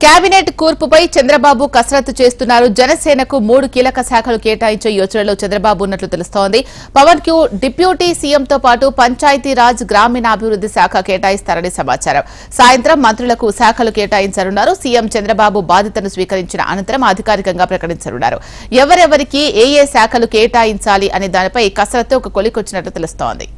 Cabinet కూర్పుపై Chandrababu కసరత్తు చేస్తున్నారు. జనసేనకు 3 కీలక శాఖలు కేటాయించే యోచనలో చంద్రబాబు ఉన్నట్లు తెలుస్తోంది. పవన్ కు డిప్యూటీ సీఎంతో పాటు పంచాయతీరాజ్ గ్రామీణాభివృద్ధి శాఖ కేటాయిస్తారని సమాచారం. సాయంత్రం మంత్రులకు శాఖలు కేటాయించనున్నారు. సీఎం చంద్రబాబు బాధ్యతను స్వీకరించిన అనంతరం అధికారికంగా ప్రకటించనున్నారు. ఎవరెవరికి ఏ శాఖలు కేటాయించాలి అనే దానిపై కసరత్తు ఒక కొలికొచ్చినట్లు తెలుస్తోంది.